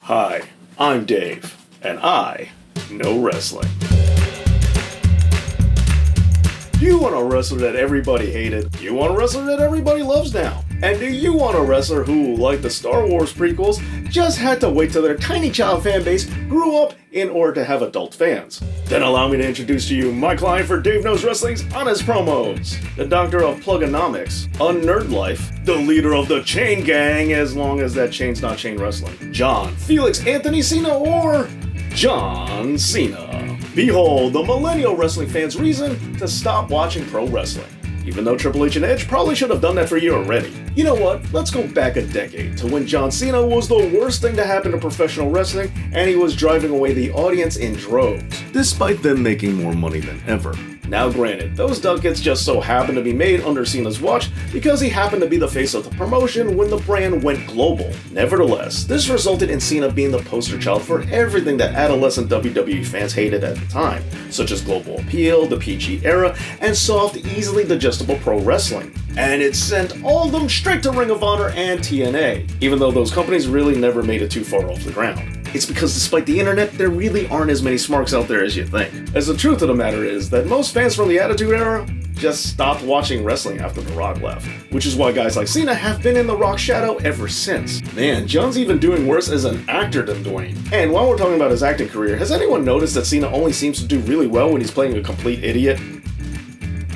Hi, I'm Dave, and I know wrestling. Do you want a wrestler that everybody hated? Do you want a wrestler that everybody loves now? And do you want a wrestler who, like the Star Wars prequels, just had to wait till their tiny child fan base grew up in order to have adult fans? Then allow me to introduce to you my client for Dave Knows Wrestling's Honest Promos, the doctor of plugonomics, a nerd life, the leader of the chain gang as long as that chain's not chain wrestling, John Felix Anthony Cena or John Cena. Behold, the millennial wrestling fans' reason to stop watching pro wrestling. Even though Triple H and Edge probably should have done that for you already. You know what? Let's go back a decade to when John Cena was the worst thing to happen to professional wrestling and he was driving away the audience in droves, despite them making more money than ever. Now granted, those ducats just so happened to be made under Cena's watch because he happened to be the face of the promotion when the brand went global. Nevertheless, this resulted in Cena being the poster child for everything that adolescent WWE fans hated at the time, such as global appeal, the PG era, and soft, easily digestible pro wrestling. And it sent all of them straight to Ring of Honor and TNA, even though those companies really never made it too far off the ground. It's because despite the internet, there really aren't as many smarks out there as you think. As the truth of the matter is that most fans from the Attitude Era just stopped watching wrestling after The Rock left, which is why guys like Cena have been in The Rock's shadow ever since. Man, John's even doing worse as an actor than Dwayne. And while we're talking about his acting career, has anyone noticed that Cena only seems to do really well when he's playing a complete idiot?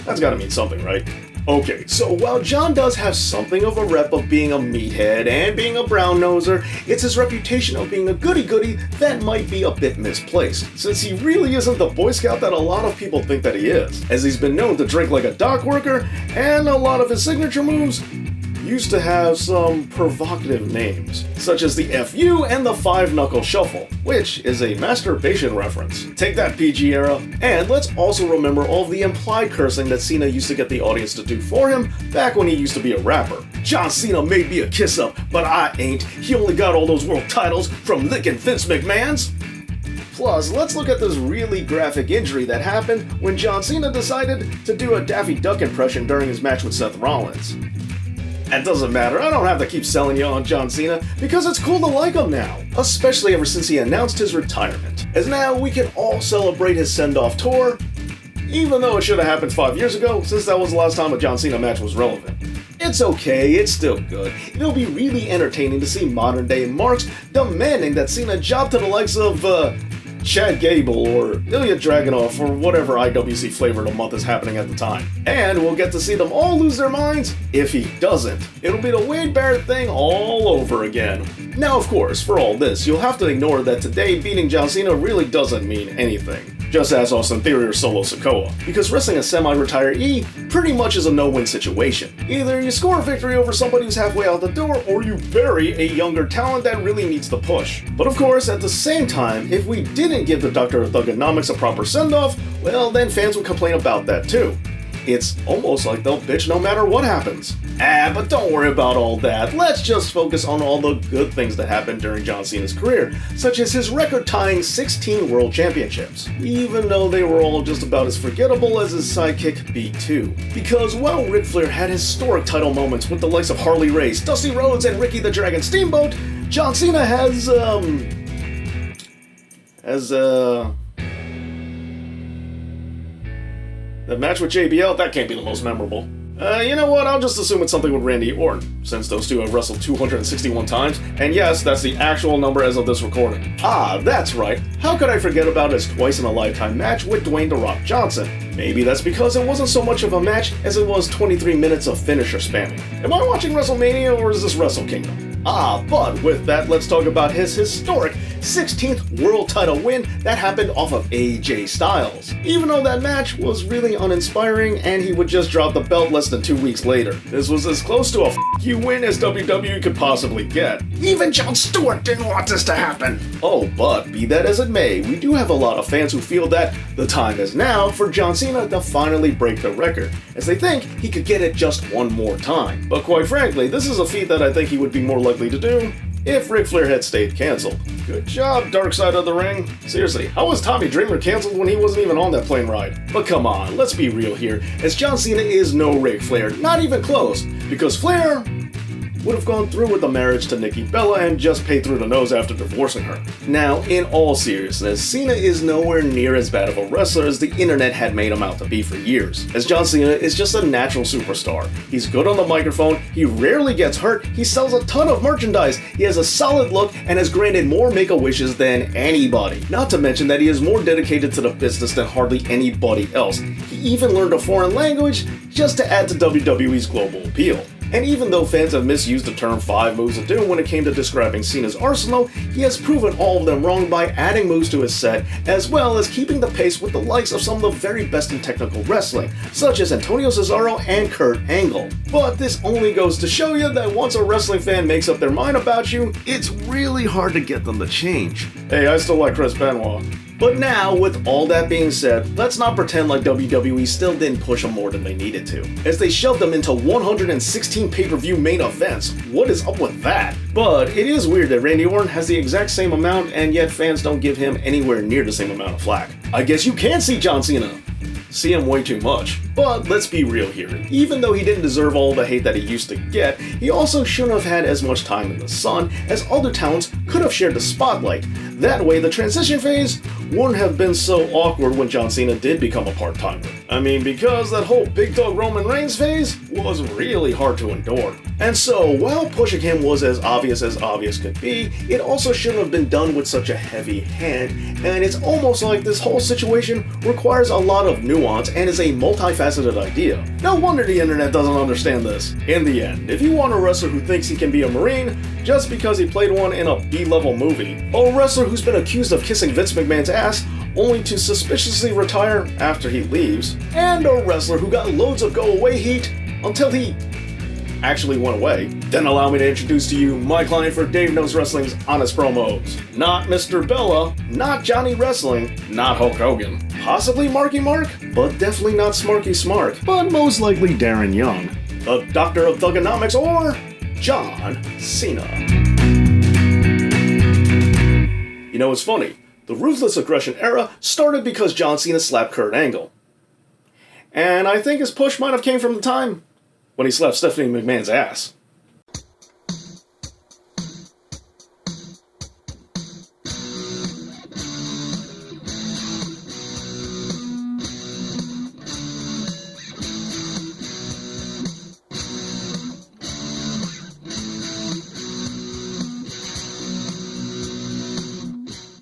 That's gotta mean something, right? Okay, so while John does have something of a rep of being a meathead and being a brown-noser, it's his reputation of being a goody-goody that might be a bit misplaced, since he really isn't the Boy Scout that a lot of people think that he is, as he's been known to drink like a dock worker, and a lot of his signature moves used to have some provocative names, such as the FU and the Five Knuckle Shuffle, which is a masturbation reference. Take that, PG era. And let's also remember all of the implied cursing that Cena used to get the audience to do for him back when he used to be a rapper. John Cena may be a kiss-up, but I ain't. He only got all those world titles from licking Vince McMahon's. Plus, let's look at this really graphic injury that happened when John Cena decided to do a Daffy Duck impression during his match with Seth Rollins. That doesn't matter, I don't have to keep selling you on John Cena because it's cool to like him now, especially ever since he announced his retirement. As now we can all celebrate his send-off tour, even though it should have happened 5 years ago since that was the last time a John Cena match was relevant. It's okay, it's still good. It'll be really entertaining to see modern day marks demanding that Cena job to the likes of, Chad Gable or Ilya Dragunov or whatever IWC flavor of the month is happening at the time. And we'll get to see them all lose their minds if he doesn't. It'll be the Wade Barrett thing all over again. Now of course, for all this, you'll have to ignore that today beating John Cena really doesn't mean anything. Just ask Austin Theory or Solo Sikoa, because wrestling a semi-retiree pretty much is a no-win situation. Either you score a victory over somebody who's halfway out the door, or you bury a younger talent that really needs the push. But of course, at the same time, if we didn't give the Doctor of Thugonomics a proper send-off, well then fans would complain about that too. It's almost like they'll bitch no matter what happens. But don't worry about all that. Let's just focus on all the good things that happened during John Cena's career, such as his record-tying 16 World Championships, even though they were all just about as forgettable as his sidekick B2. Because while Ric Flair had historic title moments with the likes of Harley Race, Dusty Rhodes, and Ricky the Dragon Steamboat, John Cena has, the match with JBL, that can't be the most memorable. You know what, I'll just assume it's something with Randy Orton, since those two have wrestled 261 times, and yes, that's the actual number as of this recording. That's right, how could I forget about his twice-in-a-lifetime match with Dwayne "The Rock" Johnson? Maybe that's because it wasn't so much of a match as it was 23 minutes of finisher spamming. Am I watching WrestleMania or is this Wrestle Kingdom? But with that, let's talk about his historic 16th world title win that happened off of AJ Styles. Even though that match was really uninspiring and he would just drop the belt less than 2 weeks later. This was as close to a you win as WWE could possibly get. Even Jon Stewart didn't want this to happen. But be that as it may, we do have a lot of fans who feel that the time is now for John Cena to finally break the record, as they think he could get it just one more time. But quite frankly, this is a feat that I think he would be more likely to do if Ric Flair had stayed cancelled. Good job, Dark Side of the Ring. Seriously, how was Tommy Dreamer cancelled when he wasn't even on that plane ride? But come on, let's be real here, as John Cena is no Ric Flair, not even close, because Flair would have gone through with the marriage to Nikki Bella and just paid through the nose after divorcing her. Now, in all seriousness, Cena is nowhere near as bad of a wrestler as the internet had made him out to be for years, as John Cena is just a natural superstar. He's good on the microphone, he rarely gets hurt, he sells a ton of merchandise, he has a solid look, and has granted more Make-A-Wishes than anybody. Not to mention that he is more dedicated to the business than hardly anybody else. He even learned a foreign language just to add to WWE's global appeal. And even though fans have misused the term 5 moves of doom when it came to describing Cena's arsenal, he has proven all of them wrong by adding moves to his set, as well as keeping the pace with the likes of some of the very best in technical wrestling, such as Antonio Cesaro and Kurt Angle. But this only goes to show you that once a wrestling fan makes up their mind about you, it's really hard to get them to change. Hey, I still like Chris Benoit. But now, with all that being said, let's not pretend like WWE still didn't push them more than they needed to, as they shoved them into 116 pay-per-view main events. What is up with that? But it is weird that Randy Orton has the exact same amount, and yet fans don't give him anywhere near the same amount of flack. I guess you can see John Cena. See him way too much. But let's be real here. Even though he didn't deserve all the hate that he used to get, he also shouldn't have had as much time in the sun, as other talents could have shared the spotlight. That way, the transition phase wouldn't have been so awkward when John Cena did become a part-timer. I mean, because that whole Big Dog Roman Reigns phase was really hard to endure. And so, while pushing him was as obvious could be, it also shouldn't have been done with such a heavy hand, and it's almost like this whole situation requires a lot of nuance and is a multifaceted idea. No wonder the internet doesn't understand this. In the end, if you want a wrestler who thinks he can be a Marine just because he played one in a B-level movie, a wrestler who's been accused of kissing Vince McMahon's ass only to suspiciously retire after he leaves, and a wrestler who got loads of go-away heat until he actually went away, then allow me to introduce to you my client for Dave Knows Wrestling's Honest Promos. Not Mr. Bella, not Johnny Wrestling, not Hulk Hogan, possibly Marky Mark, but definitely not Smarky Smart, but most likely Darren Young, the Doctor of Thugonomics, or John Cena. You know, it's funny. The Ruthless Aggression era started because John Cena slapped Kurt Angle. And I think his push might have came from the time when he slapped Stephanie McMahon's ass.